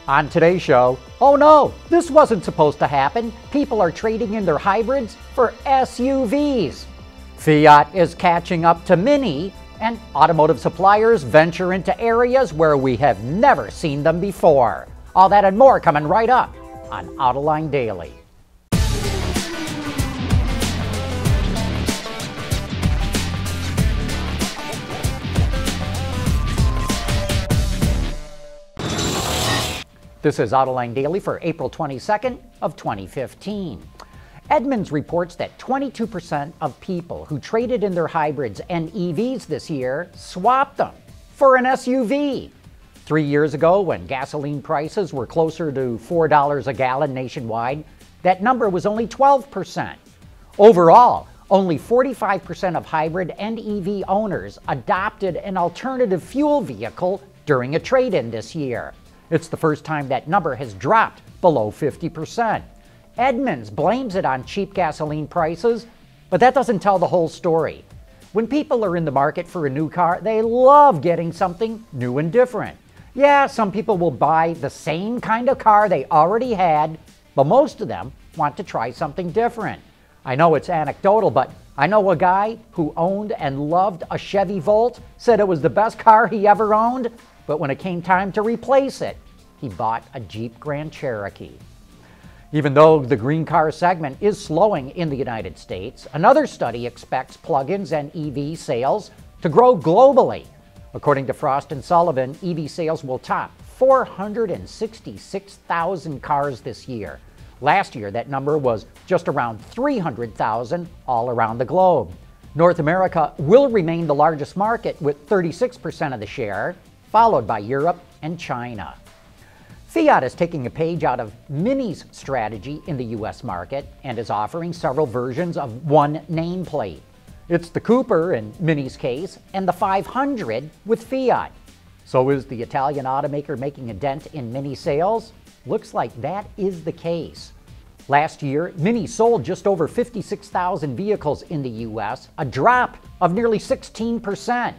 On today's show, oh no, this wasn't supposed to happen. People are trading in their hybrids for SUVs. Fiat is catching up to Mini, and automotive suppliers venture into areas where we have never seen them before. All that and more coming right up on Autoline Daily. This is Autoline Daily for April 22nd of 2015. Edmunds reports that 22% of people who traded in their hybrids and EVs this year swapped them for an SUV. 3 years ago, when gasoline prices were closer to $4 a gallon nationwide, that number was only 12%. Overall, only 45% of hybrid and EV owners adopted an alternative fuel vehicle during a trade-in this year. It's the first time that number has dropped below 50%. Edmunds blames it on cheap gasoline prices, but that doesn't tell the whole story. When people are in the market for a new car, they love getting something new and different. Yeah, some people will buy the same kind of car they already had, but most of them want to try something different. I know it's anecdotal, but I know a guy who owned and loved a Chevy Volt, said it was the best car he ever owned, but when it came time to replace it, he bought a Jeep Grand Cherokee. Even though the green car segment is slowing in the United States, another study expects plug-ins and EV sales to grow globally. According to Frost & Sullivan, EV sales will top 466,000 cars this year. Last year, that number was just around 300,000 all around the globe. North America will remain the largest market with 36% of the share, followed by Europe and China. Fiat is taking a page out of Mini's strategy in the U.S. market and is offering several versions of one nameplate. It's the Cooper in Mini's case and the 500 with Fiat. So is the Italian automaker making a dent in Mini sales? Looks like that is the case. Last year, Mini sold just over 56,000 vehicles in the U.S., a drop of nearly 16%.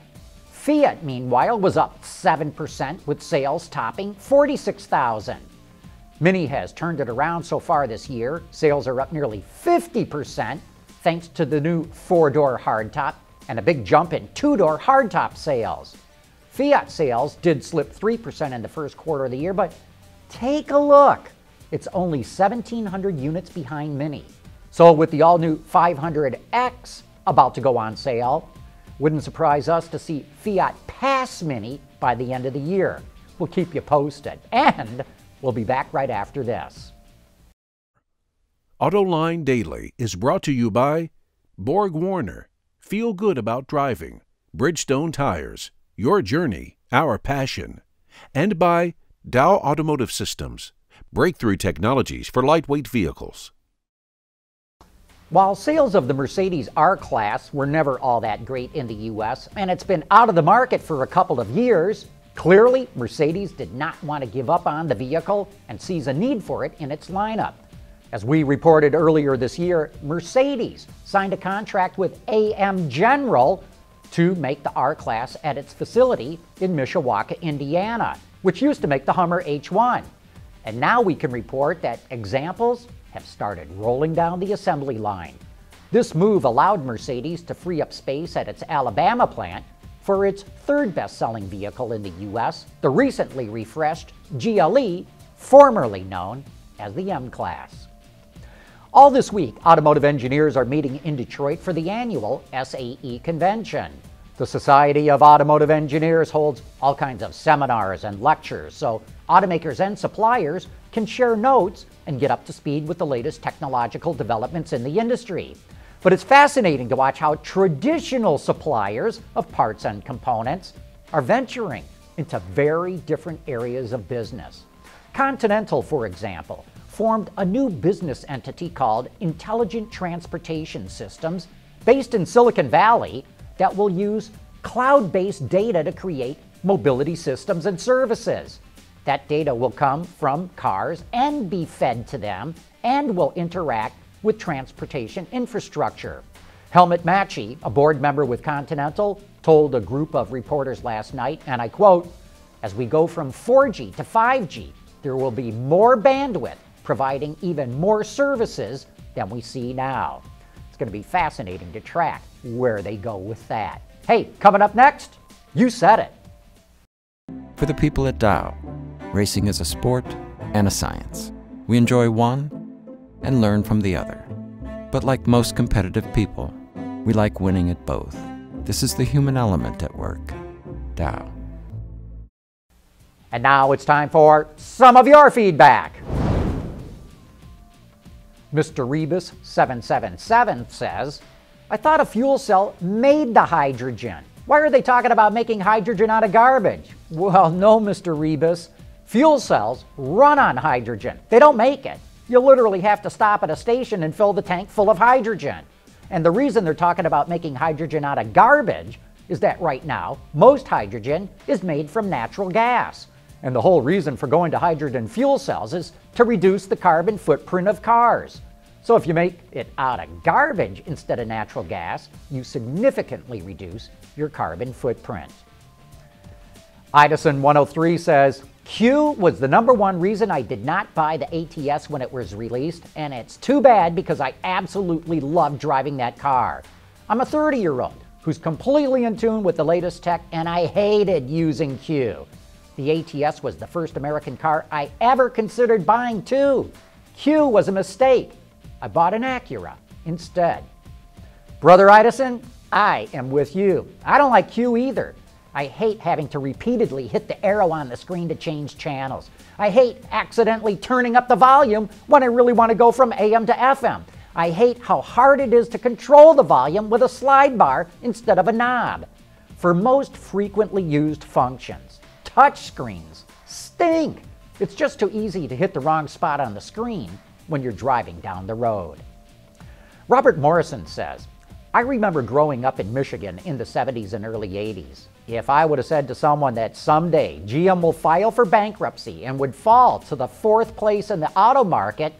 Fiat, meanwhile, was up 7% with sales topping 46,000. Mini has turned it around so far this year. Sales are up nearly 50% thanks to the new 4-door hardtop and a big jump in 2-door hardtop sales. Fiat sales did slip 3% in the first quarter of the year, but take a look. It's only 1,700 units behind Mini. So with the all-new 500X about to go on sale, wouldn't surprise us to see Fiat pass Mini by the end of the year. We'll keep you posted, and we'll be back right after this. Autoline Daily is brought to you by Borg Warner, Feel Good About Driving, Bridgestone Tires, Your Journey, Our Passion, and by Dow Automotive Systems, breakthrough technologies for lightweight vehicles. While sales of the Mercedes R-Class were never all that great in the U.S., and it's been out of the market for a couple of years, clearly Mercedes did not want to give up on the vehicle and sees a need for it in its lineup. As we reported earlier this year, Mercedes signed a contract with AM General to make the R-Class at its facility in Mishawaka, Indiana, which used to make the Hummer H1. And now we can report that examples have started rolling down the assembly line. This move allowed Mercedes to free up space at its Alabama plant for its third best-selling vehicle in the U.S., the recently refreshed GLE, formerly known as the M-Class. All this week, automotive engineers are meeting in Detroit for the annual SAE convention. The Society of Automotive Engineers holds all kinds of seminars and lectures, so automakers and suppliers can share notes and get up to speed with the latest technological developments in the industry. But it's fascinating to watch how traditional suppliers of parts and components are venturing into very different areas of business. Continental, for example, formed a new business entity called Intelligent Transportation Systems based in Silicon Valley that will use cloud-based data to create mobility systems and services. That data will come from cars and be fed to them and will interact with transportation infrastructure. Helmut Matchey, a board member with Continental, told a group of reporters last night, and I quote, "As we go from 4G to 5G, there will be more bandwidth providing even more services than we see now. It's going to be fascinating to track where they go with that. Hey, coming up next, you said it. For the people at Dow, racing is a sport and a science. We enjoy one and learn from the other. But like most competitive people, we like winning at both. This is the human element at work. Dow. And now it's time for some of your feedback. Mr. Rebus 777 says, I thought a fuel cell made the hydrogen. Why are they talking about making hydrogen out of garbage? Well, no, Mr. Rebus. Fuel cells run on hydrogen. They don't make it. You literally have to stop at a station and fill the tank full of hydrogen. And the reason they're talking about making hydrogen out of garbage is that right now, most hydrogen is made from natural gas. And the whole reason for going to hydrogen fuel cells is to reduce the carbon footprint of cars. So if you make it out of garbage instead of natural gas, you significantly reduce your carbon footprint. Idison 103 says, Q was the #1 reason I did not buy the ATS when it was released, and it's too bad because I absolutely love driving that car. I'm a 30-year-old who's completely in tune with the latest tech, and I hated using Q. The ATS was the first American car I ever considered buying too. Q was a mistake. I bought an Acura instead. Brother Idison, I am with you. I don't like Q either. I hate having to repeatedly hit the arrow on the screen to change channels. I hate accidentally turning up the volume when I really want to go from AM to FM. I hate how hard it is to control the volume with a slide bar instead of a knob. For most frequently used functions, touch screens stink. It's just too easy to hit the wrong spot on the screen when you're driving down the road. Robert Morrison says, I remember growing up in Michigan in the 70s and early 80s. If I would have said to someone that someday GM will file for bankruptcy and would fall to the 4th place in the auto market,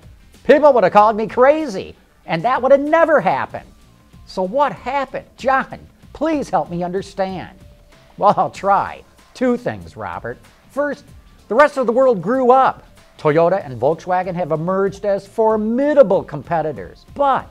people would have called me crazy, and that would have never happened. So what happened? John, please help me understand. Well, I'll try. 2 things, Robert. First, the rest of the world grew up. Toyota and Volkswagen have emerged as formidable competitors, but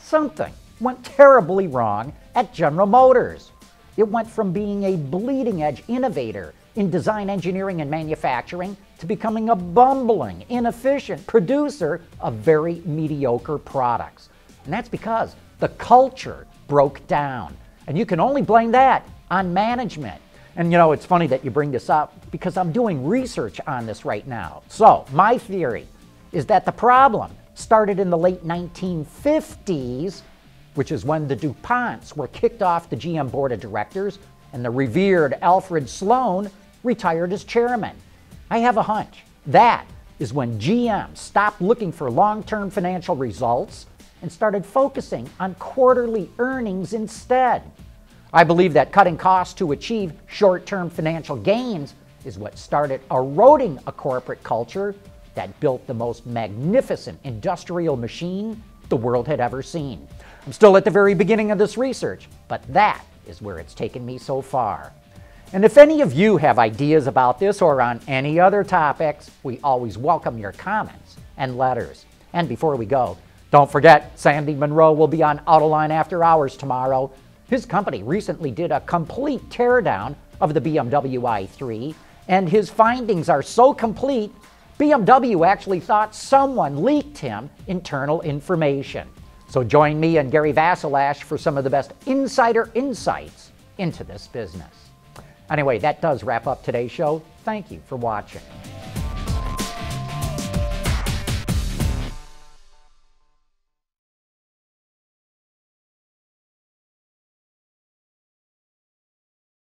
something went terribly wrong at General Motors. It went from being a bleeding-edge innovator in design, engineering, and manufacturing to becoming a bumbling, inefficient producer of very mediocre products. And that's because the culture broke down. And you can only blame that on management. And you know, it's funny that you bring this up because I'm doing research on this right now. So my theory is that the problem started in the late 1950s, which is when the DuPonts were kicked off the GM board of directors and the revered Alfred Sloan retired as chairman. I have a hunch that is when GM stopped looking for long-term financial results and started focusing on quarterly earnings instead. I believe that cutting costs to achieve short-term financial gains is what started eroding a corporate culture that built the most magnificent industrial machine the world had ever seen. I'm still at the very beginning of this research, but that is where it's taken me so far. And if any of you have ideas about this or on any other topics, we always welcome your comments and letters. And before we go, don't forget Sandy Monroe will be on Autoline After Hours tomorrow. His company recently did a complete teardown of the BMW i3, and his findings are so complete, BMW actually thought someone leaked him internal information. So join me and Gary Vasilash for some of the best insider insights into this business. Anyway, that does wrap up today's show. Thank you for watching.